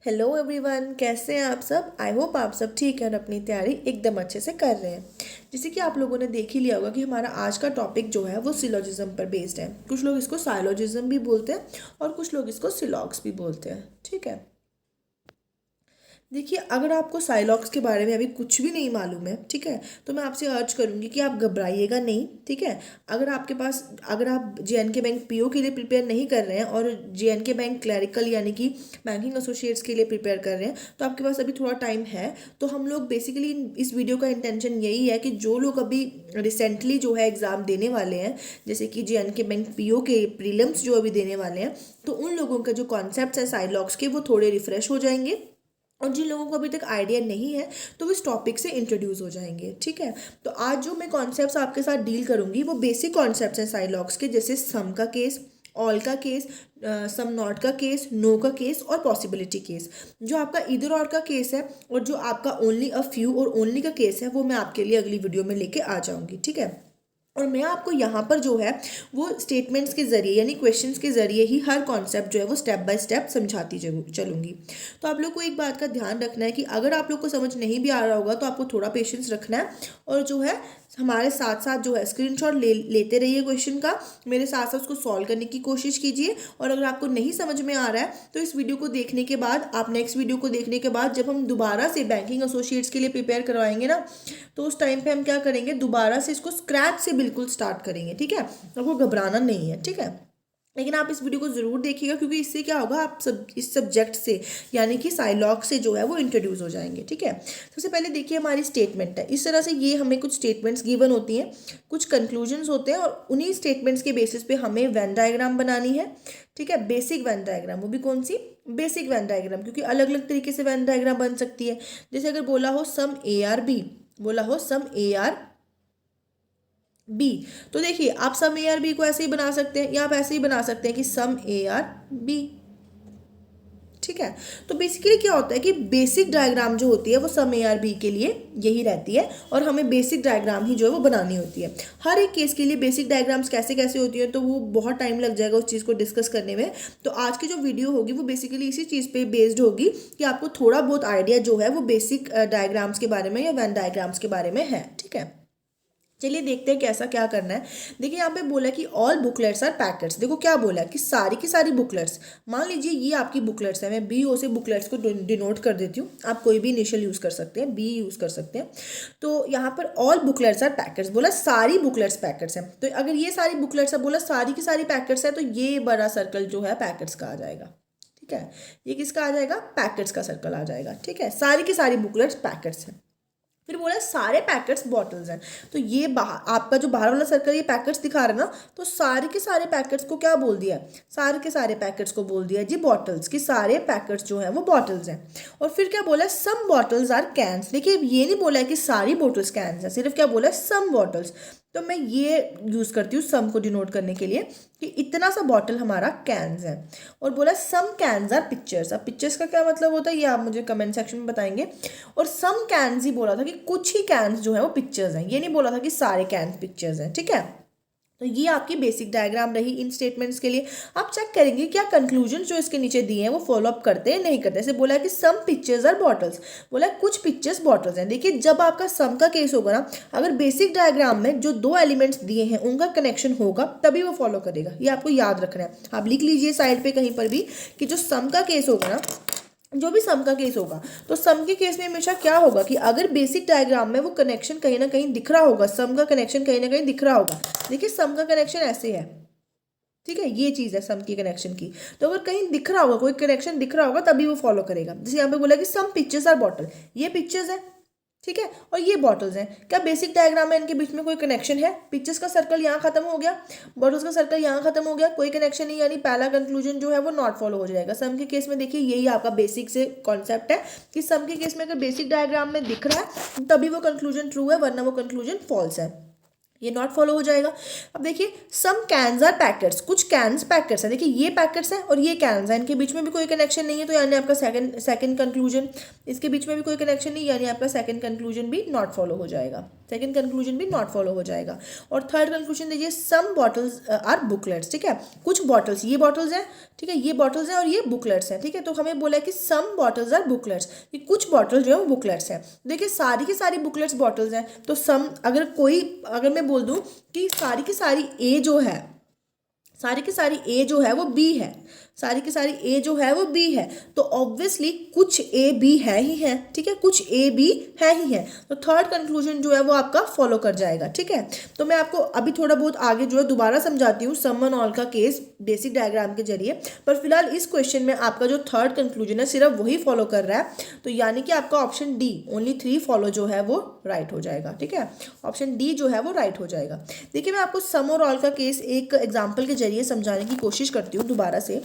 Hello everyone, कैसे हैं आप सब। आई होप आप सब ठीक हैं और अपनी तैयारी एकदम अच्छे से कर रहे हैं। जैसे कि आप लोगों ने देख ही लिया होगा कि हमारा आज का टॉपिक जो है वो सिलोजिज्म पर बेस्ड है। कुछ लोग इसको साइलोजिज्म भी बोलते हैं और कुछ लोग इसको सिलॉग्स भी बोलते हैं। ठीक है, देखिए, अगर आपको साइलॉक्स के बारे में अभी कुछ भी नहीं मालूम है, ठीक है, तो मैं आपसे अर्ज करूंगी कि आप घबराइएगा नहीं। ठीक है, अगर आप JNK बैंक PO के लिए प्रिपेयर नहीं कर रहे हैं और JNK बैंक क्लरिकल यानी कि बैंकिंग एसोसिएट्स के लिए प्रिपेयर कर रहे हैं, तो आपके पास अभी थोड़ा टाइम है। तो हम लोग बेसिकली इस वीडियो का इंटेंशन यही है कि जो लोग अभी रिसेंटली जो है एग्ज़ाम देने वाले हैं, जैसे कि JNK बैंक PO के प्रीलिम्स जो अभी देने वाले हैं, तो उन लोगों का जो कॉन्सेप्ट है साइलॉक्स के वो थोड़े रिफ्रेश हो जाएंगे। और जिन लोगों को अभी तक आइडिया नहीं है तो वो इस टॉपिक से इंट्रोड्यूस हो जाएंगे। ठीक है, तो आज जो मैं कॉन्सेप्ट्स आपके साथ डील करूंगी वो बेसिक कॉन्सेप्ट्स हैं साइलॉक्स के, जैसे सम का केस, ऑल का केस, सम नॉट का केस, नो का केस और पॉसिबिलिटी केस। जो आपका इधर और का केस है और जो आपका ओनली अ फ्यू और ओनली का केस है वो मैं आपके लिए अगली वीडियो में लेके आ जाऊंगी। ठीक है, और मैं आपको यहाँ पर जो है वो स्टेटमेंट्स के ज़रिए यानी क्वेश्चंस के ज़रिए ही हर कॉन्सेप्ट जो है वो स्टेप बाय स्टेप समझाती चलूँगी। तो आप लोग को एक बात का ध्यान रखना है कि अगर आप लोग को समझ नहीं भी आ रहा होगा तो आपको थोड़ा पेशेंस रखना है और जो है हमारे साथ साथ जो है स्क्रीनशॉट लेते रहिए क्वेश्चन का, मेरे साथ साथ उसको सॉल्व करने की कोशिश कीजिए। और अगर आपको नहीं समझ में आ रहा है तो इस वीडियो को देखने के बाद, आप नेक्स्ट वीडियो को देखने के बाद जब हम दोबारा से बैंकिंग एसोसिएट्स के लिए प्रिपेयर करवाएंगे ना, तो उस टाइम पे हम क्या करेंगे, दोबारा से इसको स्क्रैच से बिल्कुल स्टार्ट करेंगे। ठीक है, आपको घबराना नहीं है। ठीक है, लेकिन आप इस वीडियो को ज़रूर देखिएगा क्योंकि इससे क्या होगा, आप सब इस सब्जेक्ट से यानी कि साइलॉग से जो है वो इंट्रोड्यूस हो जाएंगे। ठीक है, सबसे पहले देखिए हमारी स्टेटमेंट है इस तरह से, ये हमें कुछ स्टेटमेंट्स गिवन होती हैं, कुछ कंक्लूजन्स होते हैं और उन्हीं स्टेटमेंट्स के बेसिस पे हमें वेन डायग्राम बनानी है। ठीक है, बेसिक वेन डायग्राम, वो भी कौन सी, बेसिक वेन डायग्राम, क्योंकि अलग अलग तरीके से वेन डायग्राम बन सकती है। जैसे अगर बोला हो सम AR B, बोला हो सम AR B, तो देखिए आप सम AR B को ऐसे ही बना सकते हैं या आप ऐसे ही बना सकते हैं कि सम AR B। ठीक है, तो बेसिकली क्या होता है कि बेसिक डायग्राम जो होती है वो सम AR B के लिए यही रहती है और हमें बेसिक डायग्राम ही जो है वो बनानी होती है। हर एक केस के लिए बेसिक डायग्राम्स कैसे कैसे होती है तो वो बहुत टाइम लग जाएगा उस चीज़ को डिस्कस करने में। तो आज की जो वीडियो होगी वो बेसिकली इसी चीज़ पे बेस्ड होगी कि आपको थोड़ा बहुत आइडिया जो है वो बेसिक डायग्राम्स के बारे में या वेन डायग्राम्स के बारे में है। ठीक है, चलिए देखते हैं कैसा क्या करना है। देखिए यहाँ पे बोला कि ऑल बुकलेट्स आर पैकेट्स। देखो क्या बोला है कि सारी की सारी बुकलेट्स, मान लीजिए ये आपकी बुकलेट्स है, मैं BO से बुकलेट्स को डिनोट कर देती हूँ, आप कोई भी इनिशियल यूज़ कर सकते हैं, B यूज़ कर सकते हैं। तो यहाँ पर ऑल बुकलेट्स आर पैकेट्स बोला, सारी बुकलेट्स पैकेट्स हैं। तो अगर ये सारी बुकलेट्स है बोला सारी की सारी पैकेट्स है, तो ये बड़ा सर्कल जो है पैकेट्स का आ जाएगा। ठीक है, ये किसका आ जाएगा, पैकेट्स का सर्कल आ जाएगा। ठीक है, सारी की सारी बुकलेट्स पैकेट्स हैं। फिर बोला सारे पैकेट्स बॉटल्स हैं, तो ये आपका जो बाहर वाला सर्कल ये पैकेट्स दिखा रहा है ना, तो सारे के सारे पैकेट्स को क्या बोल दिया, सारे के सारे पैकेट्स को बोल दिया जी बॉटल्स, कि सारे पैकेट्स जो हैं वो बॉटल्स हैं। और फिर क्या बोला है, सम बॉटल्स आर कैंस। देखिए ये नहीं बोला है कि सारी बॉटल्स कैंस हैं, सिर्फ क्या बोला है, सम बॉटल्स। तो मैं ये यूज़ करती हूँ सम को डिनोट करने के लिए कि इतना सा बॉटल हमारा कैंस है। और बोला सम कैंस आर पिक्चर्स। अब पिक्चर्स का क्या मतलब होता है ये आप मुझे कमेंट सेक्शन में बताएंगे। और सम कैंस ही बोला था कि कुछ ही कैंस जो है वो पिक्चर्स हैं, ये नहीं बोला था कि सारे कैंस पिक्चर्स हैं। ठीक है, तो ये आपकी बेसिक डायग्राम रही इन स्टेटमेंट्स के लिए। आप चेक करेंगे क्या कंक्लूजन जो इसके नीचे दिए हैं वो फॉलो अप करते हैं नहीं करते। जैसे बोला है कि सम पिक्चर्स आर बॉटल्स, बोला है कुछ पिक्चर्स बॉटल्स हैं। देखिए जब आपका सम का केस होगा ना, अगर बेसिक डायग्राम में जो दो एलिमेंट्स दिए हैं उनका कनेक्शन होगा तभी वो फॉलो करेगा, ये आपको याद रखना है। आप लिख लीजिए साइड पे कहीं पर भी कि जो सम का केस होगा ना, जो भी सम का केस होगा, तो सम के केस में हमेशा क्या होगा कि अगर बेसिक डायग्राम में वो कनेक्शन कहीं ना कहीं दिख रहा होगा, सम का कनेक्शन कहीं ना कहीं दिख रहा होगा। देखिए सम का कनेक्शन ऐसे है, ठीक है, ये चीज़ है सम की कनेक्शन की। तो अगर कहीं दिख रहा होगा, कोई कनेक्शन दिख रहा होगा तभी वो फॉलो करेगा। जैसे यहाँ पे बोला कि सम पिक्चर्स आर बॉटल, ये पिक्चर्स है, ठीक है, और ये बॉटल्स हैं। क्या बेसिक डायग्राम में इनके बीच में कोई कनेक्शन है, पिक्चर्स का सर्कल यहाँ खत्म हो गया, बॉटल्स का सर्कल यहाँ खत्म हो गया, कोई कनेक्शन नहीं, यानी पहला कंक्लूजन जो है वो नॉट फॉलो हो जाएगा। सम के केस में देखिए यही आपका बेसिक से कॉन्सेप्ट है कि सम के केस में अगर बेसिक डायग्राम में दिख रहा है तभी वो कंक्लूजन ट्रू है, वरना वो कंक्लूजन फॉल्स है। ये नॉट फॉलो हो जाएगा। अब देखिए सम कैन्स आर पैकेट्स, कुछ कैन्स पैकेट्स है, देखिए ये पैकेट्स है और ये कैन्स है, इनके बीच में भी कोई कनेक्शन नहीं है, तो यानी आपका सेकंड कंक्लूजन, इसके बीच में भी कोई कनेक्शन नहीं, यानी आपका सेकंड कंक्लूजन भी नॉट फॉलो हो जाएगा, सेकंड कंक्लूजन भी नॉट फॉलो हो जाएगा। और थर्ड कंक्लूजन देखिए सम बॉटल्स आर बुकलेट्स, ठीक है, कुछ बॉटल्स, ये बॉटल्स हैं, ठीक है, ये बॉटल्स हैं और ये बुकलेट्स हैं, ठीक है, तो हमें बोला है कि सम बॉटल्स आर बुकलेट्स, कि कुछ बॉटल जो है वो बुकलेट्स हैं। देखिए सारी की सारी बुकलेट्स बॉटल्स हैं, तो सम अगर मैं बोल दूं कि सारी की सारी ए जो है, सारी की सारी ए जो है वो बी है, सारी की सारी ए जो है वो बी है, तो ऑब्वियसली कुछ ए बी है ही है, ठीक है, कुछ ए बी है ही है, तो थर्ड कंक्लूजन जो है वो आपका फॉलो कर जाएगा, ठीक है। तो मैं आपको अभी थोड़ा बहुत आगे जो है दोबारा समझाती हूँ सम एंड ऑल का केस बेसिक डायग्राम के जरिए, पर फिलहाल इस क्वेश्चन में आपका जो थर्ड कंक्लूजन है सिर्फ वही फॉलो कर रहा है, तो यानी कि आपका ऑप्शन डी ओनली 3 फॉलो जो है वो राइट हो जाएगा, ठीक है, ऑप्शन डी जो है वो राइट हो जाएगा। देखिए मैं आपको सम और ऑल का केस एक एग्जाम्पल के जरिए समझाने की कोशिश करती हूँ दोबारा से।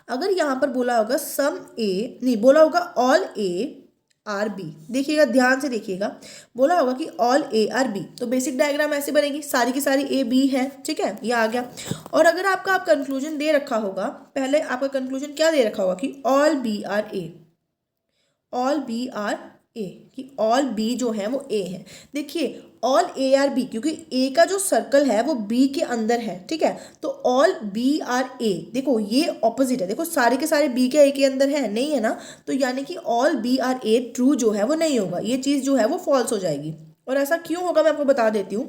अगर यहाँ पर बोला होगा सम ए, नहीं बोला होगा ऑल ए आर बी, देखिएगा ध्यान से देखिएगा, बोला होगा कि ऑल ए आर बी, तो बेसिक डायग्राम ऐसे बनेगी, सारी की सारी ए बी है, ठीक है, ये आ गया। और अगर आपका कंक्लूजन दे रखा होगा, पहले आपका कंक्लूजन क्या दे रखा होगा कि all B are a, all B are a, कि ऑल बी जो है वो ए है। देखिए ऑल ए आर बी, क्योंकि ए का जो सर्कल है वो बी के अंदर है, ठीक है, तो ऑल बी आर ए, देखो ये ऑपोजिट है, देखो सारे के सारे बी के ए के अंदर है, नहीं है ना, तो यानी कि all B are a true जो है वो नहीं होगा, ये चीज़ जो है वो फॉल्स हो जाएगी। और ऐसा क्यों होगा मैं आपको बता देती हूँ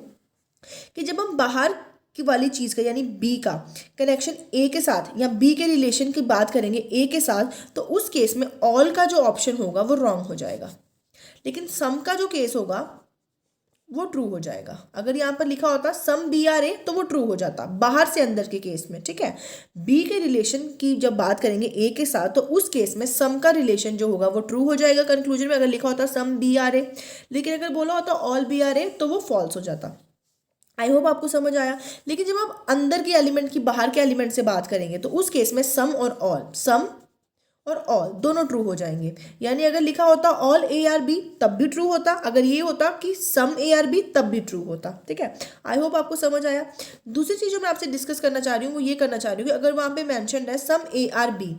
कि जब हम बाहर की वाली चीज़ का यानी बी का कनेक्शन ए के साथ या बी के रिलेशन की बात करेंगे ए के साथ, तो उस केस में ऑल का जो ऑप्शन होगा वो रॉन्ग हो जाएगा, लेकिन सम का जो केस होगा वो ट्रू हो जाएगा। अगर यहाँ पर लिखा होता सम बी आर ए तो वो ट्रू हो जाता बाहर से अंदर के केस में, ठीक है। बी के रिलेशन की जब बात करेंगे ए के साथ, तो उस केस में सम का रिलेशन जो होगा वो ट्रू हो जाएगा कंक्लूजन में, अगर लिखा होता सम बी आर ए, लेकिन अगर बोला होता ऑल बी आर ए तो वो फॉल्स हो जाता। आई होप आपको समझ आया। लेकिन जब आप अंदर के एलिमेंट की बाहर के एलिमेंट से बात करेंगे तो उस केस में सम और ऑल, सम और ऑल दोनों ट्रू हो जाएंगे, यानी अगर लिखा होता ऑल ए आर बी तब भी ट्रू होता, अगर ये होता कि सम ए आर बी तब भी ट्रू होता, ठीक है। आई होप आपको समझ आया। दूसरी चीज़ जो मैं आपसे डिस्कस करना चाह रही हूँ वो ये करना चाह रही हूँ कि अगर वहाँ पे मेंशन है some A are B,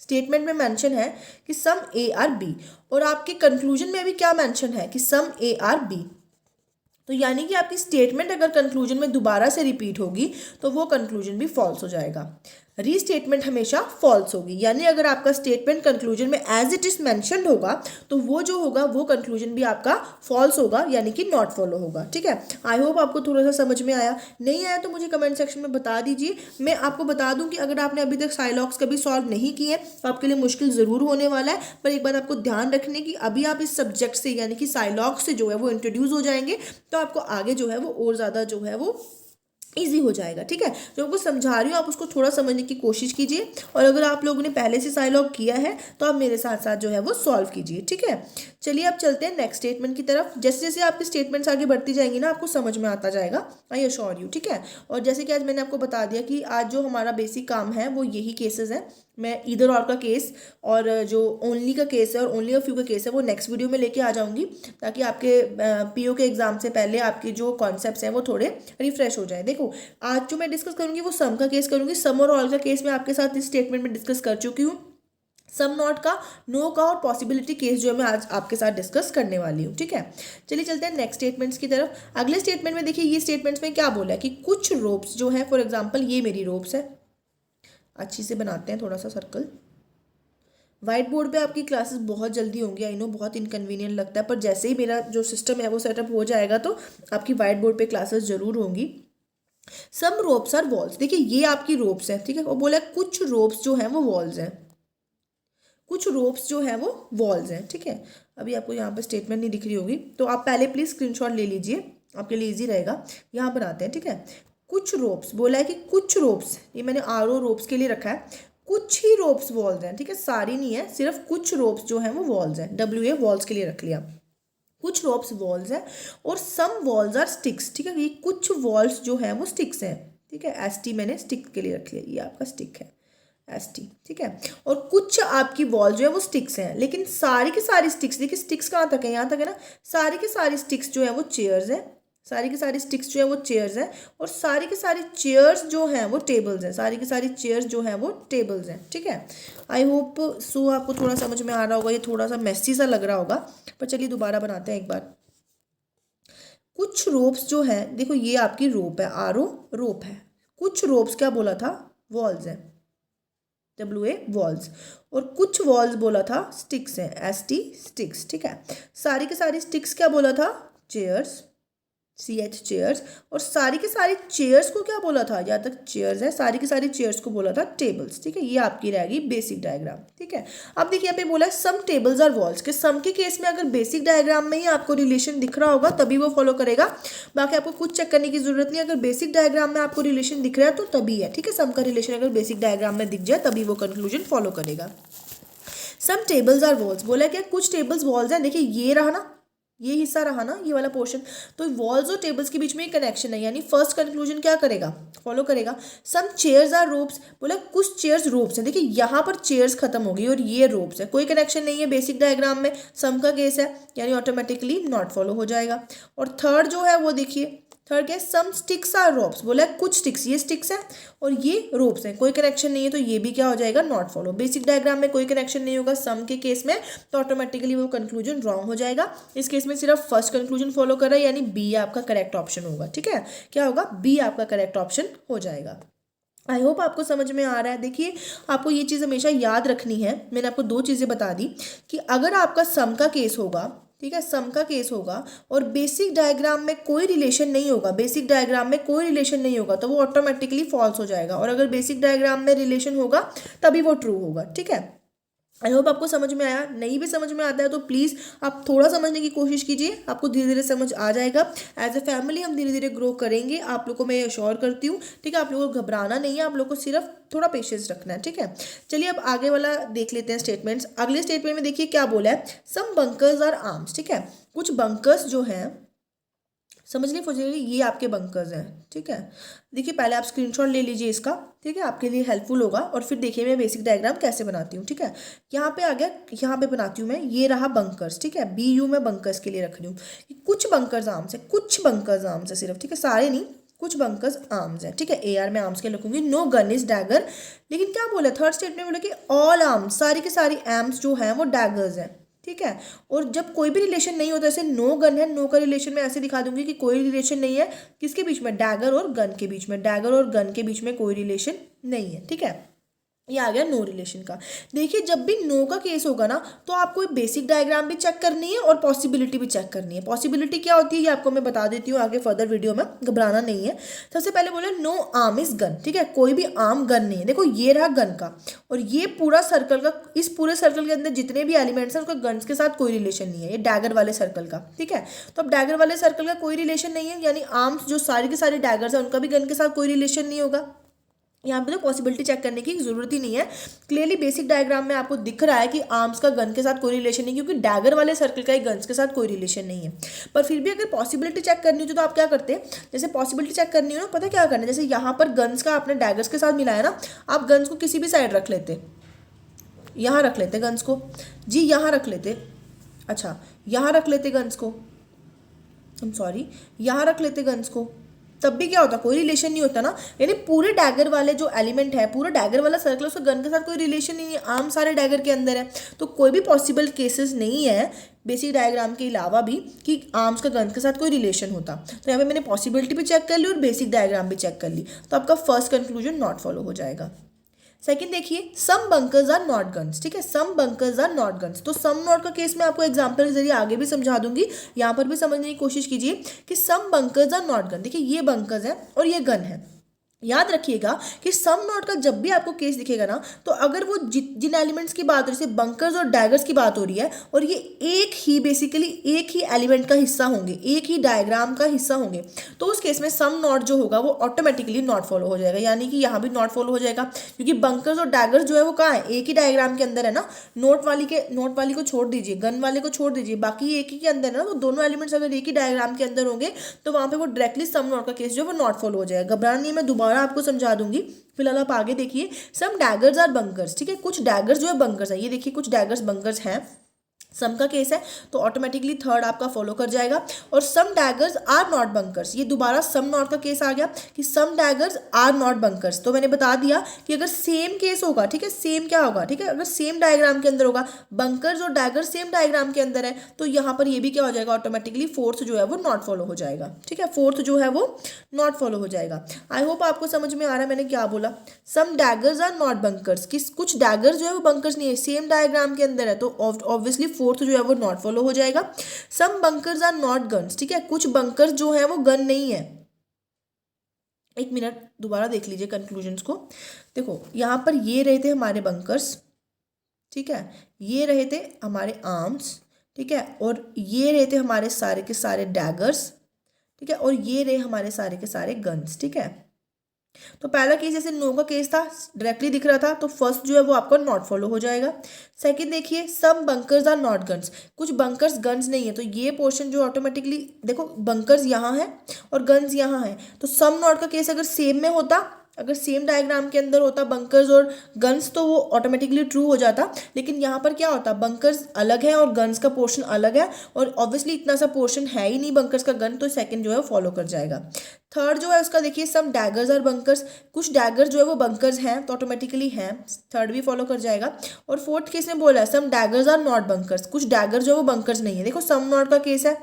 statement में मेंशन है कि सम ए आर बी, और आपके कंक्लूजन में अभी क्या मेंशन है कि सम ए आर बी, तो यानी कि आपकी स्टेटमेंट अगर कंक्लूजन में दोबारा से रिपीट होगी तो वो कंक्लूजन भी फॉल्स हो जाएगा। रीस्टेटमेंट हमेशा फॉल्स होगी, यानी अगर आपका स्टेटमेंट कंक्लूजन में एज इट इज मेंशन्ड होगा तो वो जो होगा वो कंक्लूजन भी आपका फॉल्स होगा, यानी कि नॉट फॉलो होगा, ठीक है। आई होप आपको थोड़ा सा समझ में आया। नहीं आया तो मुझे कमेंट सेक्शन में बता दीजिए। मैं आपको बता दूं कि अगर आपने अभी तक साइलॉक्स कभी सॉल्व नहीं किए तो आपके लिए मुश्किल ज़रूर होने वाला है, पर एक बात आपको ध्यान रखने की, अभी आप इस सब्जेक्ट से यानी कि साइलॉक्स से जो है वो इंट्रोड्यूस हो जाएंगे तो आपको आगे जो है वो और ज़्यादा जो है वो ईजी हो जाएगा, ठीक है। जो आपको समझा रही हूँ आप उसको थोड़ा समझने की कोशिश कीजिए, और अगर आप लोगों ने पहले से साइलॉग किया है तो आप मेरे साथ साथ जो है वो सॉल्व कीजिए, ठीक है। चलिए अब चलते हैं नेक्स्ट स्टेटमेंट की तरफ। जैसे जैसे आपकी स्टेटमेंट्स आगे बढ़ती जाएंगी ना आपको समझ में आता जाएगा, आई अश्योर यू, ठीक है। और जैसे कि आज मैंने आपको बता दिया कि आज जो हमारा बेसिक काम है वो यही केसेस हैं। मैं इधर और का केस और जो ओनली का केस है और ओनली ऑफ यू का केस है वो नेक्स्ट वीडियो में लेके आ जाऊंगी, ताकि आपके पीओ के एग्जाम से पहले आपके जो कॉन्सेप्ट्स हैं वो थोड़े रिफ्रेश हो जाए। देखो आज जो मैं डिस्कस करूंगी वो सम का केस करूंगी, सम और ऑल का केस मैं आपके साथ इस स्टेटमेंट में डिस्कस कर चुकी हूँ। सम नॉट का, नो का और पॉसिबिलिटी केस जो है मैं आज आपके साथ डिस्कस करने वाली हूँ, ठीक है। चलिए चलते हैं नेक्स्ट स्टेटमेंट्स की तरफ। अगले स्टेटमेंट में देखिए ये स्टेटमेंट्स में क्या बोला है कि कुछ रोप्स जो है, फॉर एग्जाम्पल ये मेरी रोप्स है, अच्छी से बनाते हैं थोड़ा सा सर्कल। वाइट बोर्ड पे आपकी क्लासेस बहुत जल्दी होंगी, आई नो बहुत इनकन्वीनियंट लगता है, पर जैसे ही मेरा जो सिस्टम है वो सेटअप हो जाएगा तो आपकी वाइट बोर्ड पे क्लासेस जरूर होंगी। सम रोप्स आर वॉल्स, देखिए ये आपकी रोप्स है, ठीक है। वो बोला कुछ रोप्स जो है वो वॉल्स हैं, कुछ रोप्स जो है वो वॉल्स हैं, ठीक है। अभी आपको यहाँ पर स्टेटमेंट नहीं दिख रही होगी तो आप पहले प्लीज स्क्रीनशॉट ले लीजिए, आपके लिए ईजी रहेगा। यहाँ बनाते हैं, ठीक है। कुछ रोप्स बोला है कि कुछ रोप्स, ये मैंने आरओ रोप्स के लिए रखा है, कुछ ही रोप्स वॉल्स हैं, ठीक है, सारी नहीं है, सिर्फ कुछ रोप्स जो हैं वो वॉल्स हैं, WA वॉल्स के लिए रख लिया। कुछ रोप्स वॉल्स हैं और सम वॉल्स आर स्टिक्स, ठीक है। ये कुछ वॉल्स जो हैं वो स्टिक्स हैं, ठीक है। ST मैंने स्टिक के लिए रख लिया, ये आपका स्टिक है ST, ठीक है। और कुछ आपकी वॉल जो है वो स्टिक्स हैं, लेकिन सारी की सारी स्टिक्स, देखिए स्टिक्स कहाँ तक है, यहाँ तक है ना, सारी की सारी स्टिक्स जो है वो चेयर्स हैं, सारी की सारी स्टिक्स जो है वो चेयर्स हैं और सारी की सारी चेयर्स जो हैं वो टेबल्स हैं, सारी की सारी चेयर्स जो हैं वो टेबल्स हैं। ठीक है, आई होप सो आपको थोड़ा समझ में आ रहा होगा, ये थोड़ा सा मेसी सा लग रहा होगा, पर चलिए दोबारा बनाते हैं एक बार। कुछ रोप्स जो है, देखो ये आपकी रोप है, आरो रोप है। कुछ रोप्स क्या बोला था, वॉल्स है, WA वॉल्स, और कुछ वॉल्स बोला था स्टिक्स हैं, ST स्टिक्स। ठीक है, सारी की सारी स्टिक्स क्या बोला था, चेयर्स, CH चेयर्स, और सारी की सारी चेयर्स को क्या बोला था, यहाँ तक चेयर्स है, सारी की सारी चेयर्स को बोला था टेबल्स। ठीक है, ये आपकी रहेगी बेसिक डायग्राम। ठीक है, अब देखिए यहाँ पे बोला है सम टेबल्स आर वॉल्स, के सम के केस में अगर बेसिक डायग्राम में ही आपको रिलेशन दिख रहा होगा तभी वो फॉलो करेगा, बाकी आपको कुछ चेक करने की जरूरत नहीं। अगर बेसिक डायग्राम में आपको रिलेशन दिख रहा है तो तभी है। ठीक है, सम का रिलेशन अगर बेसिक डायग्राम में दिख जाए तभी वो कंक्लूजन फॉलो करेगा। सम टेबल्स आर वॉल्स, बोला क्या कुछ टेबल्स वॉल्स हैं, देखिए ये रहा ना, ये हिस्सा रहा ना, ये वाला पोर्शन, तो वॉल्स और टेबल्स के बीच में एक कनेक्शन है, यानी फर्स्ट कंक्लूजन क्या करेगा, फॉलो करेगा। सम चेयर्स आर रोप्स, बोला कुछ चेयर्स रोप्स हैं, देखिए यहाँ पर चेयर्स खत्म हो गई और ये रोप्स है, कोई कनेक्शन नहीं है बेसिक डायग्राम में, सम का केस है, यानी ऑटोमेटिकली नॉट फॉलो हो जाएगा। और थर्ड जो है वो देखिए, थर्ड क्या है, सम स्टिक्स आर रोप्स, बोला कुछ स्टिक्स, ये स्टिक्स है और ये रोप्स हैं, कोई कनेक्शन नहीं है, तो ये भी क्या हो जाएगा, नॉट फॉलो। बेसिक डायग्राम में कोई कनेक्शन नहीं होगा सम के केस में, तो ऑटोमेटिकली वो कंक्लूजन रॉन्ग हो जाएगा। इस केस में सिर्फ फर्स्ट कंक्लूजन फॉलो कर रहा है, यानी बी आपका करेक्ट ऑप्शन होगा। ठीक है, क्या होगा, बी आपका करेक्ट ऑप्शन हो जाएगा। आई होप आपको समझ में आ रहा है। देखिए आपको ये चीज़ हमेशा याद रखनी है, मैंने आपको दो चीज़ें बता दी कि अगर आपका सम का केस होगा, ठीक है, सम का केस होगा और बेसिक डायग्राम में कोई रिलेशन नहीं होगा, बेसिक डायग्राम में कोई रिलेशन नहीं होगा तो वो ऑटोमेटिकली फॉल्स हो जाएगा, और अगर बेसिक डायग्राम में रिलेशन होगा तभी वो ट्रू होगा। ठीक है, आई होप आपको समझ में आया। नहीं भी समझ में आता है तो प्लीज़ आप थोड़ा समझने की कोशिश कीजिए, आपको धीरे धीरे समझ आ जाएगा। एज ए फैमिली हम धीरे धीरे ग्रो करेंगे, आप लोगों को मैं अश्योर करती हूँ। ठीक है, आप लोगों को घबराना नहीं है, आप लोगों को सिर्फ थोड़ा पेशेंस रखना है। ठीक है, चलिए अब आगे वाला देख लेते हैं स्टेटमेंट्स। अगले स्टेटमेंट में देखिए क्या बोला है, सम बंकर्स आर आर्म्स। ठीक है, कुछ बंकर्स जो हैं, समझ लीजिए ये आपके बंकर्स हैं। ठीक है, देखिए पहले आप स्क्रीनशॉट ले लीजिए इसका, ठीक है, आपके लिए हेल्पफुल होगा, और फिर देखिए मैं बेसिक डायग्राम कैसे बनाती हूँ। ठीक है, यहाँ पे आ गया, यहाँ पे बनाती हूँ मैं, ये रहा बंकर्स। ठीक है, BU में बंकर्स के लिए रख रही हूँ, कुछ बंकर्स आर्म्स है, कुछ बंकर्स आर्म्स है सिर्फ। ठीक है, सारे नहीं, कुछ बंकर्स आर्म्स है। ठीक है, AR में आर्म्स के लिखूंगी, नो गन इज डैगर। लेकिन क्या बोला थर्ड स्टेटमेंट में, बोला कि ऑल आर्म्स, सारी के सारी आर्म्स जो हैं वो डैगर्स हैं। ठीक है, और जब कोई भी रिलेशन नहीं होता, जैसे नो गन है, नो का रिलेशन में ऐसे दिखा दूंगी कि कोई रिलेशन नहीं है, किसके बीच में, डैगर और गन के बीच में, डैगर और गन के बीच में कोई रिलेशन नहीं है। ठीक है, ये आ गया नो रिलेशन का। देखिए जब भी नो का केस होगा ना, तो आपको बेसिक डायग्राम भी चेक करनी है और पॉसिबिलिटी भी चेक करनी है। पॉसिबिलिटी क्या होती है ये आपको मैं बता देती हूँ आगे फर्दर वीडियो में, घबराना नहीं है। सबसे पहले बोले नो आर्म इज गन। ठीक है, कोई भी आर्म गन नहीं है। देखो ये रहा गन का, और ये पूरा सर्कल का, इस पूरे सर्कल के अंदर जितने भी एलिमेंट्स हैं उसका गन्स के साथ कोई रिलेशन नहीं है, ये डैगर वाले सर्कल का। ठीक है, तो अब डैगर वाले सर्कल का कोई रिलेशन नहीं है, यानी आर्म्स जो सारी के सारे डैगर्स हैं उनका भी गन के साथ कोई रिलेशन नहीं होगा। यहाँ पे तो पॉसिबिलिटी चेक करने की जरूरत ही नहीं है, क्लियरली बेसिक डायग्राम में आपको दिख रहा है कि आर्म्स का गन के साथ कोई रिलेशन नहीं, क्योंकि डैगर वाले सर्कल का ही गन्स के साथ कोई रिलेशन नहीं है। पर फिर भी अगर पॉसिबिलिटी चेक करनी होती तो आप क्या करते, जैसे पॉसिबिलिटी चेक करनी हो ना, पता क्या करना है, जैसे यहाँ पर गन्स का आपने डैगर्स के साथ मिलाया ना, आप गन्स को किसी भी साइड रख लेते, यहाँ रख लेते गन्स को जी, यहाँ रख लेते, अच्छा यहाँ रख लेते गन्स को, यहाँ रख लेते गन्स को, तब भी क्या होता, कोई रिलेशन नहीं होता ना। यानी पूरे डैगर वाले जो एलिमेंट है, पूरा डैगर वाला सर्कल, उसका गन के साथ कोई रिलेशन नहीं है, आर्म सारे डैगर के अंदर है, तो कोई भी पॉसिबल केसेस नहीं है बेसिक डायग्राम के अलावा भी कि आर्म्स का गन के साथ कोई रिलेशन होता। तो यहाँ पे मैंने पॉसिबिलिटी भी चेक कर ली और बेसिक डायग्राम भी चेक कर ली, तो आपका फर्स्ट कंक्लूजन नॉट फॉलो हो जाएगा। सेकंड देखिए, सम बंकर्स आर नॉट गन्स। ठीक है, सम बंकर्स आर नॉट गन्स, तो सम नॉट का केस मैं आपको एग्जांपल के जरिए आगे भी समझा दूंगी, यहाँ पर भी समझने की कोशिश कीजिए कि सम बंकर्स आर नॉट गन। देखिए ये बंकर्स है और ये गन है, याद रखिएगा कि सम नॉट का जब भी आपको केस दिखेगा ना, तो अगर वो जिन एलिमेंट्स की बात हो रही है, जैसे बंकर्स और डैगर्स की बात हो रही है, और ये एक ही बेसिकली एक ही एलिमेंट का हिस्सा होंगे, एक ही डायग्राम का हिस्सा होंगे, तो उस केस में सम नॉट जो होगा वो ऑटोमेटिकली नॉट फॉलो हो जाएगा, यानी कि यहाँ भी नॉट फॉलो हो जाएगा, क्योंकि बंकर्स और डैगर्स जो है वो कहाँ है, एक ही डायग्राम के अंदर है ना। नोट वाली को छोड़ दीजिए, गन वाले को छोड़ दीजिए, बाकी एक ही के अंदर है ना, तो दोनों एलिमेंट्स अगर एक ही डायग्राम के अंदर होंगे तो वहाँ पे वो डायरेक्टली सम नॉट का केस जो है वो नॉट फॉलो हो जाएगा। घबराना नहीं, मैं दोबारा आपको समझा दूंगी, फिलहाल आप आगे देखिए। सम डैगर्स आर बंकर्स। ठीक है, कुछ डैगर्स जो है बंकर्स है, ये देखिए कुछ डैगर्स बंकर्स हैं, सम का केस है तो ऑटोमेटिकली थर्ड आपका फॉलो कर जाएगा। और सम डैगर्स आर नॉट बंकर्स, ये दोबारा सम नॉट का केस आ गया कि सम डैगर्स आर नॉट बंकर्स। तो मैंने बता दिया कि अगर सेम केस होगा, ठीक है, सेम क्या होगा, ठीक है, अगर सेम डायग्राम के अंदर होगा, बंकर्स और डैगर्स सेम डायग्राम के अंदर है, तो यहाँ पर ये भी क्या हो जाएगा, ऑटोमेटिकली फोर्थ जो है वो नॉट फॉलो हो जाएगा। ठीक है, फोर्थ जो है वो नॉट फॉलो हो जाएगा। आई होप आपको समझ में आ रहा है मैंने क्या बोला। सम डैगर्स आर नॉट बंकर्स, किस कुछ डैगर्स जो है वो बंकर्स नहीं है, सेम डायग्राम के अंदर है, तो ऑब्वियसली फोर्थ जो है वो नॉट फॉलो हो जाएगा। सम बंकर्स आर नॉट गन्स, ठीक है, कुछ बंकर्स जो है वो गन नहीं है। एक मिनट दोबारा देख लीजिए कंक्लूजन्स को। देखो यहाँ पर ये रहे थे हमारे बंकर्स, ठीक है, ये रहे थे हमारे आर्म्स, ठीक है, और ये रहे थे हमारे सारे के सारे डैगर्स, ठीक है, और ये रहे हमारे सारे के सारे गन्स। ठीक है, तो पहला केस जैसे नो का केस था, डायरेक्टली दिख रहा था, तो फर्स्ट जो है वो आपका नॉट फॉलो हो जाएगा। सेकंड देखिए, सम बंकर्स आर नॉट गन्स, कुछ बंकर्स गन्स नहीं है, तो ये पोर्शन जो ऑटोमेटिकली देखो बंकर्स यहाँ है और गन्स यहाँ है, तो सम नॉट का केस अगर सेम में होता, अगर सेम डायग्राम के अंदर होता बंकर्स और गन्स, तो वो ऑटोमेटिकली ट्रू हो जाता। लेकिन यहाँ पर क्या होता, बंकर्स अलग है और गन्स का पोर्शन अलग है, और ऑब्वियसली इतना सा पोर्शन है ही नहीं बंकर्स का गन, तो सेकंड जो है फॉलो कर जाएगा। थर्ड जो है उसका देखिए, सम डैगर्स आर बंकर्स, कुछ डैगर्स जो है वो बंकर्स हैं, तो ऑटोमेटिकली हैं, थर्ड भी फॉलो कर जाएगा। और फोर्थ केस में बोला है सम डैगर्स आर नॉट बंकर्स, कुछ डैगर्स जो है वो बंकर्स नहीं है। देखो सम नॉट का केस है,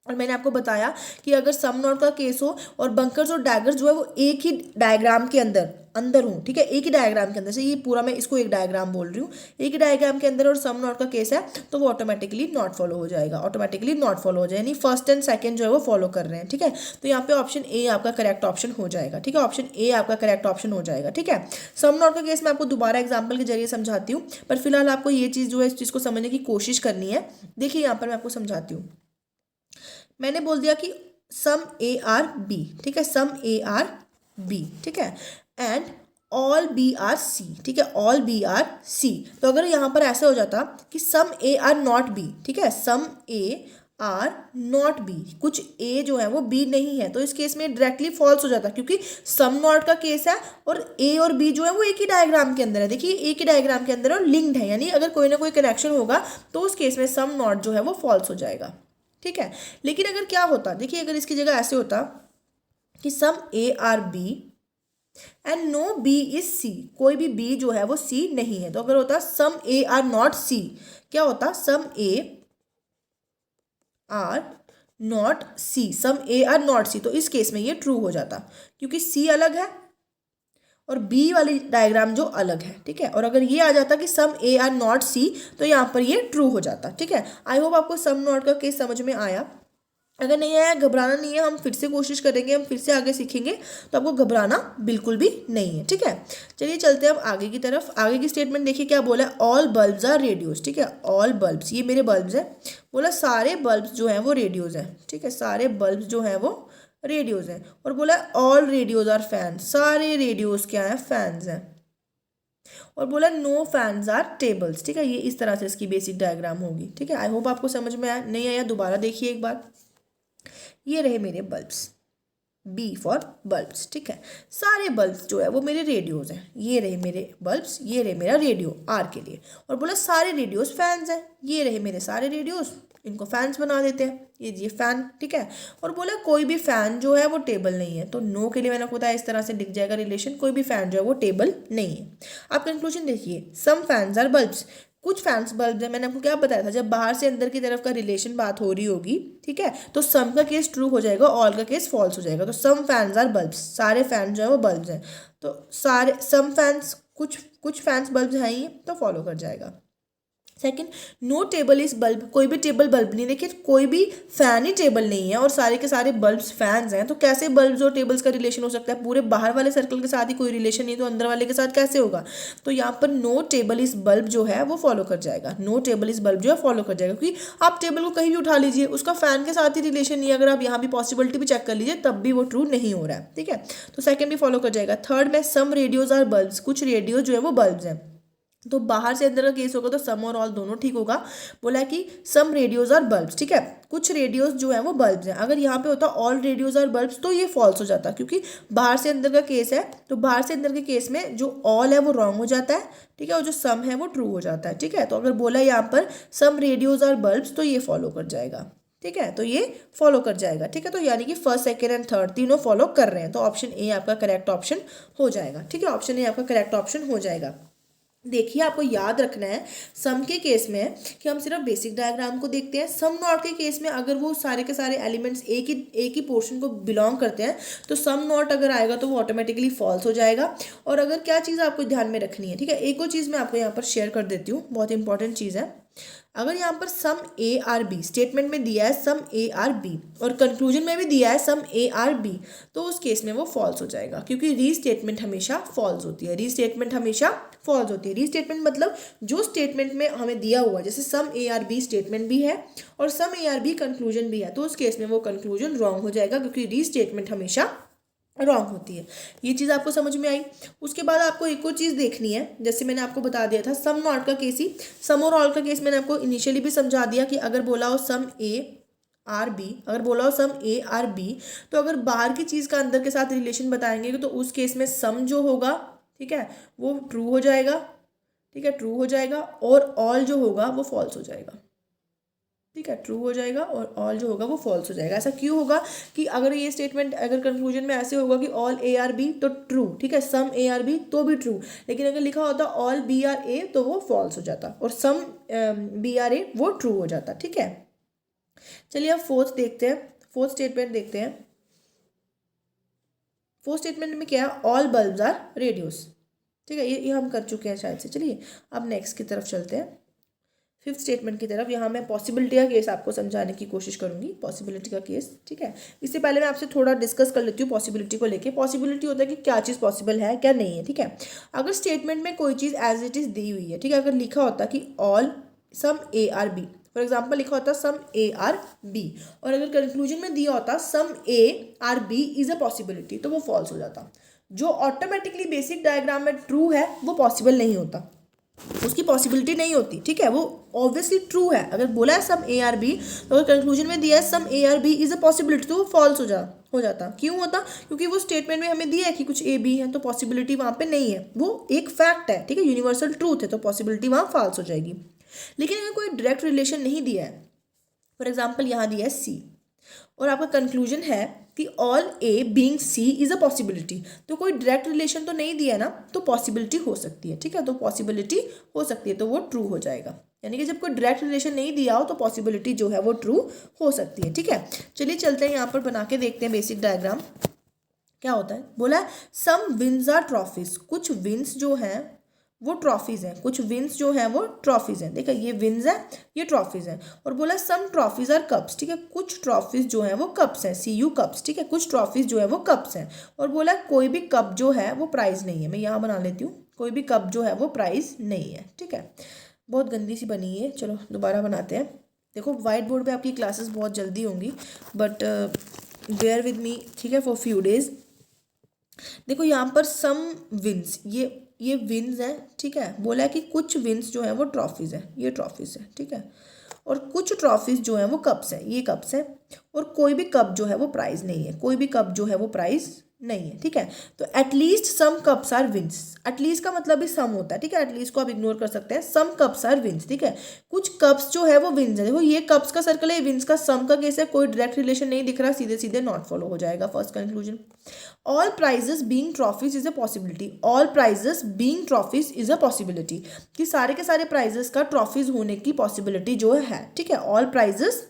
और मैंने आपको बताया कि अगर सम नॉट का केस हो और बंकर्स और डैगर्स जो है वो एक ही डायग्राम के अंदर हूँ, ठीक है, एक ही डायग्राम के अंदर से, ये पूरा मैं इसको एक डायग्राम बोल रही हूँ, एक ही डायग्राम के अंदर और सम नॉट का केस है, तो वो ऑटोमेटिकली नॉट फॉलो हो जाएगा, ऑटोमेटिकली नॉट फॉलो हो जाएगा, यानी फर्स्ट एंड सेकंड जो है वो फॉलो कर रहे हैं। ठीक है, तो यहाँ पे ऑप्शन ए आपका करेक्ट ऑप्शन हो जाएगा। ठीक है, ऑप्शन ए आपका करेक्ट ऑप्शन हो जाएगा। ठीक है, सम नॉट का केस मैं आपको दोबारा एग्जाम्पल के जरिए समझाती हूँ, पर फिलहाल आपको ये चीज़ जो है इस चीज़ को समझने की कोशिश करनी है। देखिए यहाँ पर मैं आपको समझाती हूँ। मैंने बोल दिया कि सम ए आर बी, ठीक है, सम ए आर बी, ठीक है, and all B are C, ठीक है, ऑल बी आर सी। तो अगर यहाँ पर ऐसे हो जाता कि some A are not be, ठीक है, some A are not be, कुछ ए जो है वो बी नहीं है, तो इस केस में डायरेक्टली फॉल्स हो जाता, क्योंकि सम नॉट का केस है और ए और बी जो है वो एक ही डायग्राम के अंदर है। देखिए एक ही डायग्राम के अंदर और लिंक्ड है, यानी अगर कोई ना कोई कनेक्शन होगा तो उस केस में सम नॉट जो है वो फॉल्स हो जाएगा। ठीक है, लेकिन अगर क्या होता, देखिए अगर इसकी जगह ऐसे होता कि some A are b and no b is c, कोई भी बी जो है वो सी नहीं है, तो अगर होता some A are not c, क्या होता, some A are not c, some A are not c, तो इस केस में ये ट्रू हो जाता, क्योंकि सी अलग है और बी वाली डायग्राम जो अलग है। ठीक है, और अगर ये आ जाता कि some A are not c, तो यहाँ पर ये ट्रू हो जाता। ठीक है, आई होप आपको सम नॉट का केस समझ में आया। अगर नहीं आया घबराना नहीं है, हम फिर से कोशिश करेंगे, हम फिर से आगे सीखेंगे, तो आपको घबराना बिल्कुल भी नहीं है। ठीक है, चलिए चलते हैं अब आगे की तरफ। आगे की स्टेटमेंट देखिए क्या बोला है, ऑल बल्ब्स आर रेडियोज। ठीक है, ऑल बल्ब्स, ये मेरे बल्ब्स हैं, बोला सारे बल्ब्स जो हैं वो रेडियोज हैं। ठीक है, सारे बल्ब्स जो हैं वो रेडियोज हैं, और बोला ऑल रेडियोज आर फैंस, सारे रेडियोज क्या है, फैंस हैं, और बोला नो फैंस आर टेबल्स। ठीक है, ये इस तरह से इसकी बेसिक डायग्राम होगी। ठीक है, आई होप आपको समझ में आया, नहीं आया दोबारा देखिए एक बार। ये रहे मेरे बल्ब्स, बी फॉर बल्ब्स। ठीक है, सारे बल्ब्स जो है वो मेरे रेडियोज हैं, ये रहे मेरे बल्ब्स, ये रहे मेरा रेडियो आर के लिए, और बोला सारे रेडियोज फैंस हैं, ये रहे मेरे सारे रेडियोज, इनको फैंस बना देते हैं, ये फैन। ठीक है, और बोला कोई भी फैन जो है वो टेबल नहीं है, तो नो के लिए मैंने आपको बताया इस तरह से दिख जाएगा रिलेशन, कोई भी फैन जो है वो टेबल नहीं है। आप कंक्लूजन देखिए, सम फैंस आर बल्ब्स, कुछ फैंस बल्ब है, मैंने आपको क्या बताया था, जब बाहर से अंदर की तरफ का रिलेशन बात हो रही होगी, ठीक है, तो सम का केस ट्रू हो जाएगा, ऑल का केस फॉल्स हो जाएगा। तो सम फैंस आर बल्ब्स, सारे फैन जो है वो बल्ब्स हैं, तो सारे सम फैंस, कुछ फैंस बल्ब्स हैं ही, तो फॉलो कर जाएगा। Second, no table is bulb, कोई भी टेबल बल्ब नहीं, देखिए कोई भी फैन ही टेबल नहीं है और सारे के सारे बल्ब्स फैंस हैं, तो कैसे बल्ब्स और टेबल्स का रिलेशन हो सकता है, पूरे बाहर वाले सर्कल के साथ ही कोई रिलेशन नहीं, तो अंदर वाले के साथ कैसे होगा। तो यहाँ पर नो टेबल इज बल्ब जो है वो फॉलो कर जाएगा, नो टेबल इज बल्ब जो है फॉलो कर जाएगा, क्योंकि आप टेबल को कहीं भी उठा लीजिए, उसका फैन के साथ ही रिलेशन नहीं है, अगर आप यहाँ भी पॉसिबिलिटी भी चेक कर लीजिए तब भी वो ट्रू नहीं हो रहा है। ठीक है, तो सेकंड भी फॉलो कर जाएगा। थर्ड में सम रेडियोज आर बल्ब्स, कुछ रेडियो जो है वो बल्ब्स हैं, तो बाहर से अंदर का केस होगा तो सम और ऑल दोनों ठीक होगा। बोला है कि सम रेडियोज आर बल्ब्स, ठीक है, कुछ रेडियोज जो है वो बल्ब्स हैं। अगर यहाँ पे होता ऑल रेडियोज आर बल्ब्स तो ये फॉल्स हो जाता, क्योंकि बाहर से अंदर का केस है, तो बाहर से अंदर के केस में जो ऑल है वो रॉन्ग हो जाता है, ठीक है, और जो सम है वो ट्रू हो जाता है, ठीक है। तो अगर बोला यहाँ पर सम रेडियोज आर बल्ब्स तो ये फॉलो कर जाएगा, ठीक है, तो ये फॉलो कर जाएगा, ठीक है। तो यानी कि फर्स्ट सेकेंड एंड थर्ड तीनों फॉलो कर रहे हैं, तो ऑप्शन ए आपका करेक्ट ऑप्शन हो जाएगा, ठीक है, ऑप्शन ए आपका करेक्ट ऑप्शन हो जाएगा। देखिए आपको याद रखना है सम के केस में कि हम सिर्फ बेसिक डायग्राम को देखते हैं। सम नॉट के केस में अगर वो सारे के सारे एलिमेंट्स एक ही पोर्शन को बिलोंग करते हैं तो सम नॉट अगर आएगा तो वो ऑटोमेटिकली फॉल्स हो जाएगा। और अगर क्या चीज़ आपको ध्यान में रखनी है, ठीक है, एक और चीज़ मैं आपको यहाँ पर शेयर कर देती हूँ, बहुत इंपॉर्टेंट चीज़ है। अगर यहाँ पर सम ए आर बी स्टेटमेंट में दिया है सम ए आर बी और कंक्लूजन में भी दिया है सम ए आर बी, तो उस केस में वो फॉल्स हो जाएगा, क्योंकि री स्टेटमेंट हमेशा फॉल्स होती है। री स्टेटमेंट हमेशा फॉल्स होती है। री स्टेटमेंट मतलब जो स्टेटमेंट में हमें दिया हुआ है, जैसे सम ए आर बी स्टेटमेंट भी है और सम ए आर बी कंक्लूजन भी है, तो उस केस में वो कंक्लूजन रॉन्ग हो जाएगा, क्योंकि री स्टेटमेंट हमेशा रॉन्ग होती है। ये चीज़ आपको समझ में आई। उसके बाद आपको एक और चीज़ देखनी है, जैसे मैंने आपको बता दिया था सम नॉट का केस ही, सम और ऑल का केस मैंने आपको इनिशियली भी समझा दिया कि अगर बोला हो सम ए आर बी, अगर बोला हो सम ए आर बी, तो अगर बाहर की चीज़ का अंदर के साथ रिलेशन बताएंगे तो उस केस में सम जो होगा, ठीक है, वो ट्रू हो जाएगा, ठीक है, ट्रू हो जाएगा, और ऑल जो होगा वो फॉल्स हो जाएगा, ठीक है, ट्रू हो जाएगा और ऑल जो होगा वो फॉल्स हो जाएगा। ऐसा क्यों होगा कि अगर ये स्टेटमेंट अगर कंक्लूजन में ऐसे होगा कि ऑल ए आर बी तो ट्रू, ठीक है, सम ए आर बी तो भी ट्रू, लेकिन अगर लिखा होता ऑल बी आर ए तो वो फॉल्स हो जाता और सम बी आर ए वो ट्रू हो जाता, ठीक है। चलिए अब फोर्थ देखते हैं, फोर्थ स्टेटमेंट देखते हैं। फोर्थ स्टेटमेंट में क्या है, ऑल बल्ब्स आर रेडियोस, ठीक है, ये हम कर चुके हैं शायद से। चलिए अब नेक्स्ट की तरफ चलते हैं, फिफ्थ स्टेटमेंट की तरफ। यहाँ मैं पॉसिबिलिटी का केस आपको समझाने की कोशिश करूंगी, पॉसिबिलिटी का केस, ठीक है। इससे पहले मैं आपसे थोड़ा डिस्कस कर लेती हूँ पॉसिबिलिटी को लेके। पॉसिबिलिटी होता है कि क्या चीज़ पॉसिबल है क्या नहीं है, ठीक है। अगर स्टेटमेंट में कोई चीज़ एज इट इज़ दी हुई है, ठीक है, अगर लिखा होता कि all some A are B, for example लिखा होता सम ए आर बी, और अगर कंक्लूजन में दिया होता some A are b is a possibility, तो वो फॉल्स हो जाता। जो ऑटोमेटिकली बेसिक डायग्राम में ट्रू है वो पॉसिबल नहीं होता, उसकी पॉसिबिलिटी नहीं होती, ठीक है, वो ऑब्वियसली ट्रू है। अगर बोला है सम ए आर बी तो अगर कंक्लूजन में दिया है some A are b is a possibility तो वो फॉल्स हो जाता। क्यों होता, क्योंकि वो स्टेटमेंट में हमें दिया है कि कुछ ए बी है, तो पॉसिबिलिटी वहाँ पे नहीं है, वो एक फैक्ट है, ठीक है, यूनिवर्सल ट्रूथ है, तो पॉसिबिलिटी वहाँ फॉल्स हो जाएगी। लेकिन अगर कोई डायरेक्ट रिलेशन नहीं दिया है, फॉर एग्जाम्पल यहाँ दिया है सी और आपका कंक्लूजन है कि all A being C is a possibility, तो कोई डायरेक्ट रिलेशन तो नहीं दिया ना, तो पॉसिबिलिटी हो सकती है, ठीक है, तो पॉसिबिलिटी हो सकती है, तो वो ट्रू हो जाएगा। यानी कि जब कोई डायरेक्ट रिलेशन नहीं दिया हो तो पॉसिबिलिटी जो है वो ट्रू हो सकती है, ठीक है। चलिए चलते हैं यहाँ पर बना के देखते हैं बेसिक डायग्राम क्या होता है। बोला है सम विंस आर ट्रॉफीज, कुछ विंस जो हैं वो ट्रॉफीज हैं, कुछ विंस जो हैं वो ट्रॉफीज हैं, देखा ये विंस है ये ट्रॉफीज हैं। और बोला सम ट्रॉफीज आर कप्स, ठीक है, कुछ ट्रॉफीज जो हैं वो कप्स हैं, सी यू कप्स, ठीक है, कुछ ट्रॉफीज जो है वो कप्स हैं। और बोला कोई भी कप जो है वो प्राइज नहीं है, मैं यहाँ बना लेती हूँ, कोई भी कप जो है वो प्राइज नहीं है, ठीक है। बहुत गंदी सी बनी है, चलो दोबारा बनाते हैं। देखो वाइट बोर्ड पे आपकी क्लासेस बहुत जल्दी होंगी, बट बेयर विद मी, ठीक है, फॉर फ्यू डेज। देखो यहाँ पर सम विंस, ये विंस हैं, ठीक है, बोला है कि कुछ विंस जो हैं वो ट्रॉफीज़ हैं, ये ट्रॉफीज़ हैं, ठीक है, और कुछ ट्रॉफीज़ जो हैं वो कप्स हैं, ये कप्स हैं, और कोई भी कप जो है वो प्राइज़ नहीं है, कोई भी कप जो है वो प्राइज़ नहीं है, ठीक है। तो at least some cups are wins, at least का मतलब भी सम होता है, ठीक है, एटलीस्ट को आप इग्नोर कर सकते हैं, सम कप्स आर विंस, ठीक है, कुछ कप्स जो है वो विंस है। देखो ये कप्स का सर्कल है, विंस का सम का केस है, कोई डायरेक्ट रिलेशन नहीं दिख रहा, सीधे सीधे नॉट फॉलो हो जाएगा first conclusion. All prizes being trophies is a possibility, all prizes being trophies is a possibility, कि सारे के सारे प्राइजेस का ट्रॉफीज होने की पॉसिबिलिटी जो है, ठीक है, ऑल प्राइजेस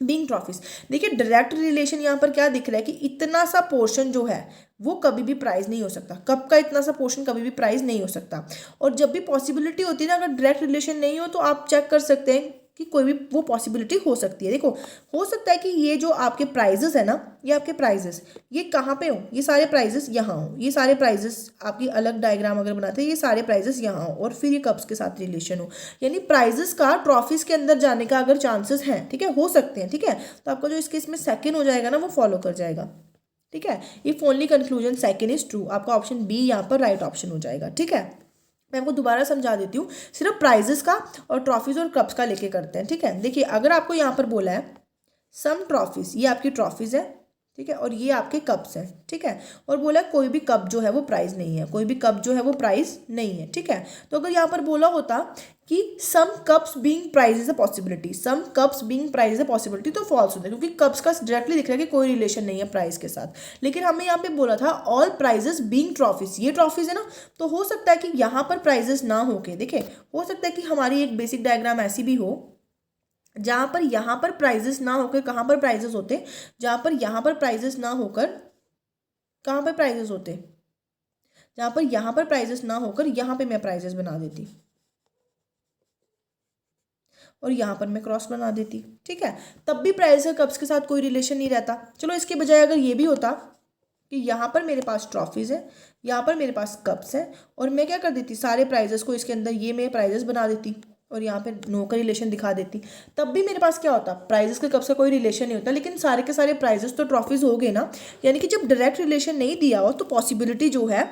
बीइंग ट्रॉफीज। देखिए डायरेक्ट रिलेशन यहाँ पर क्या दिख रहा है कि इतना सा पोर्शन जो है वो कभी भी प्राइज नहीं हो सकता, कप का इतना सा पोर्शन कभी भी प्राइज नहीं हो सकता। और जब भी पॉसिबिलिटी होती है ना, अगर डायरेक्ट रिलेशन नहीं हो तो आप चेक कर सकते हैं कि कोई भी वो पॉसिबिलिटी हो सकती है। देखो हो सकता है कि ये जो आपके प्राइजेस है ना, ये आपके प्राइजेस ये कहाँ पे हो, ये सारे प्राइजेस यहाँ हो, ये सारे प्राइजेस आपकी अलग डायग्राम अगर बनाते हैं, ये सारे प्राइजेस यहाँ हो, और फिर ये कप्स के साथ रिलेशन हो, यानी प्राइजेस का ट्रॉफीज के अंदर जाने का अगर चांसेस हैं, ठीक है, हो सकते हैं, ठीक है, तो आपका जो इस केस में सेकेंड हो जाएगा ना वो फॉलो कर जाएगा, ठीक है। If only conclusion second is true, आपका ऑप्शन बी यहाँ पर राइट ऑप्शन हो जाएगा, ठीक है। मैं आपको दोबारा समझा देती हूँ, सिर्फ प्राइजेस का और ट्रॉफीज और कप्स का लेके करते हैं, ठीक है। देखिए अगर आपको यहाँ पर बोला है सम ट्रॉफीज, ये आपकी ट्रॉफीज है, ठीक है, और ये आपके कप्स हैं, ठीक है, और बोला कोई भी कप जो है वो प्राइज नहीं है, कोई भी कप जो है वो प्राइज नहीं है, ठीक है। तो अगर यहाँ पर बोला होता कि some cups being prize is a possibility, some cups being prize is a possibility, तो फॉल्स होता है क्योंकि कप्स का डायरेक्टली दिख रहा है कि कोई रिलेशन नहीं है प्राइस के साथ। लेकिन हमें यहाँ पे बोला था ऑल प्राइजेस बीइंग ट्रॉफीज, ये ट्रॉफीज है ना, तो हो सकता है कि यहाँ पर प्राइजेस ना होके, देखिए हो सकता है कि हमारी एक बेसिक डायग्राम ऐसी भी हो जहाँ पर यहाँ पर प्राइजेस ना होकर कहाँ पर प्राइजेस होते, जहाँ पर यहाँ पर प्राइजेस ना होकर कहाँ पर प्राइजेस होते, जहाँ पर यहाँ पर प्राइजेस ना होकर यहाँ पे मैं प्राइजेस बना देती और यहाँ पर मैं क्रॉस बना देती, ठीक है, तब भी प्राइस का कप्स के साथ कोई रिलेशन नहीं रहता। चलो इसके बजाय अगर ये भी होता कि यहाँ पर मेरे पास ट्रॉफीज़ है, यहाँ पर मेरे पास कप्स हैं, और मैं क्या कर देती सारे प्राइजेस को इसके अंदर ये मैं प्राइजेस बना देती और यहाँ पे नो का रिलेशन दिखा देती, तब भी मेरे पास क्या होता, प्राइजेस के कप्स का कोई रिलेशन नहीं होता, लेकिन सारे के सारे प्राइजेस तो ट्रॉफीज़ हो गए ना। यानी कि जब डायरेक्ट रिलेशन नहीं दिया हो तो पॉसिबिलिटी जो है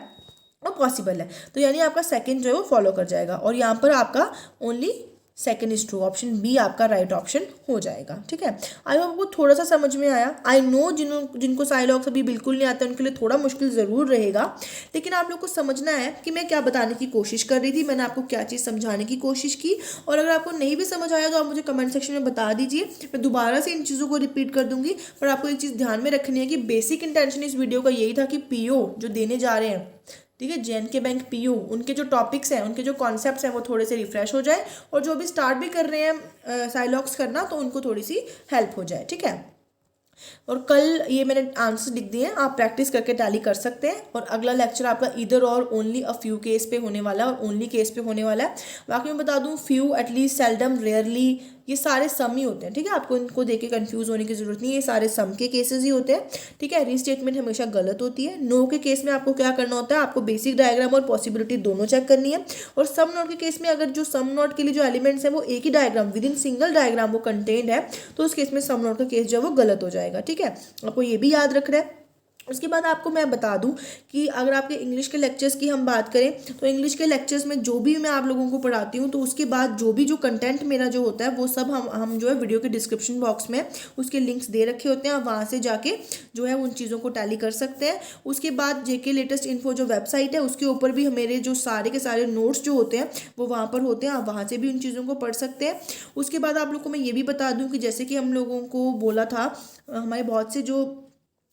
वो पॉसिबल है, तो यानी आपका सेकंड जो है वो फॉलो कर जाएगा, और यहाँ पर आपका only second is true, option B आपका राइट ऑप्शन हो जाएगा, ठीक है। आई होप आपको थोड़ा सा समझ में आया। आई नो जिनको साइलॉग्स अभी बिल्कुल नहीं आता उनके लिए थोड़ा मुश्किल ज़रूर रहेगा, लेकिन आप लोग को समझना है कि मैं क्या बताने की कोशिश कर रही थी, मैंने आपको क्या चीज़ समझाने की कोशिश की, और अगर आपको नहीं भी समझ आया तो आप मुझे कमेंट सेक्शन में बता दीजिए, मैं दोबारा से इन चीज़ों को रिपीट कर दूंगी। पर आपको एक चीज़ ध्यान में रखनी है कि बेसिक इंटेंशन इस वीडियो का यही था कि पीओ जो देने जा रहे हैं, ठीक है, जे.एन.के बैंक पीयू, उनके जो टॉपिक्स हैं, उनके जो कॉन्सेप्ट्स हैं वो थोड़े से रिफ्रेश हो जाए, और जो भी स्टार्ट भी कर रहे हैं साइलॉग्स करना तो उनको थोड़ी सी हेल्प हो जाए, ठीक है। और कल ये मैंने आंसर लिख दिए हैं, आप प्रैक्टिस करके टैली कर सकते हैं, और अगला लेक्चर आपका इधर और ओनली अ फ्यू केस पे होने वाला है, और ओनली केस पे होने वाला है। बाकी मैं बता दूं फ्यू, एटलीस्ट, सेल्डम, रेयरली, ये सारे सम ही होते हैं, ठीक है, आपको इनको देख के कन्फ्यूज होने की जरूरत नहीं है, ये सारे सम के केसेस ही होते हैं, ठीक है। रीस्टेटमेंट हमेशा गलत होती है। नो के केस में आपको क्या करना होता है, आपको बेसिक डायग्राम और पॉसिबिलिटी दोनों चेक करनी है, और सम नोट के केस में अगर जो सम नोट के लिए जो एलिमेंट्स हैं वो एक ही diagram within single diagram वो कंटेंट है, तो उस केस में सम नोट का केस जो है वो गलत हो जाएगा, ठीक है, आपको ये भी याद रखना है। उसके बाद आपको मैं बता दूं कि अगर आपके इंग्लिश के लेक्चर्स की हम बात करें तो इंग्लिश के लेक्चर्स में जो भी मैं आप लोगों को पढ़ाती हूँ तो उसके बाद जो भी जो कंटेंट मेरा जो होता है वो सब हम जो है वीडियो के डिस्क्रिप्शन बॉक्स में उसके लिंक्स दे रखे होते हैं, आप वहाँ से जाके जो है उन चीज़ों को टैली कर सकते हैं। उसके बाद जेके लेटेस्ट इन्फो जो वेबसाइट है उसके ऊपर भी मेरे जो सारे के सारे नोट्स जो होते हैं वो वहाँ पर होते हैं, आप वहाँ से भी उन चीज़ों को पढ़ सकते हैं। उसके बाद आप लोग को मैं ये भी बता दूँ कि जैसे कि हम लोगों को बोला था, हमारे बहुत से जो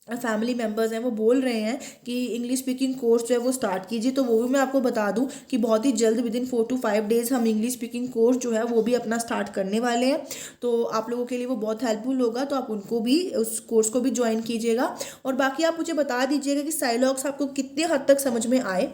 फैमिली मेम्बर्स हैं वो बोल रहे हैं कि इंग्लिश स्पीकिंग कोर्स जो है वो स्टार्ट कीजिए, तो वो भी मैं आपको बता दूं कि बहुत ही जल्द विद इन 4 to 5 डेज हम इंग्लिश स्पीकिंग कोर्स जो है वो भी अपना स्टार्ट करने वाले हैं, तो आप लोगों के लिए वो बहुत हेल्पफुल होगा, तो आप उनको भी उस कोर्स को भी ज्वाइन कीजिएगा। और बाकी आप मुझे बता दीजिएगा कि साइलॉग्स आपको कितने हद तक समझ में आए,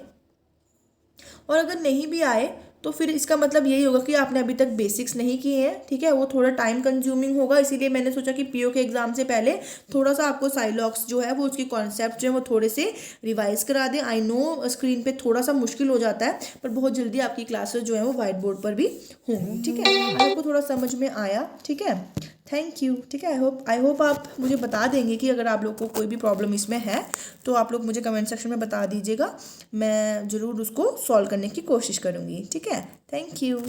और अगर नहीं भी आए तो फिर इसका मतलब यही होगा कि आपने अभी तक बेसिक्स नहीं किए हैं, ठीक है, वो थोड़ा टाइम कंज्यूमिंग होगा, इसीलिए मैंने सोचा कि पीओ के एग्जाम से पहले थोड़ा सा आपको साइलॉग्स जो है वो उसके कॉन्सेप्ट जो है वो थोड़े से रिवाइज करा दें। आई नो स्क्रीन पे थोड़ा सा मुश्किल हो जाता है, पर बहुत जल्दी आपकी क्लासेस जो है वो व्हाइट बोर्ड पर भी होंगी, ठीक है। आपको थोड़ा समझ में आया, ठीक है, थैंक यू, ठीक है। आई होप आप मुझे बता देंगे कि अगर आप लोग को कोई भी प्रॉब्लम इसमें है तो आप लोग मुझे कमेंट सेक्शन में बता दीजिएगा, मैं ज़रूर उसको सॉल्व करने की कोशिश करूँगी, ठीक है। Thank you.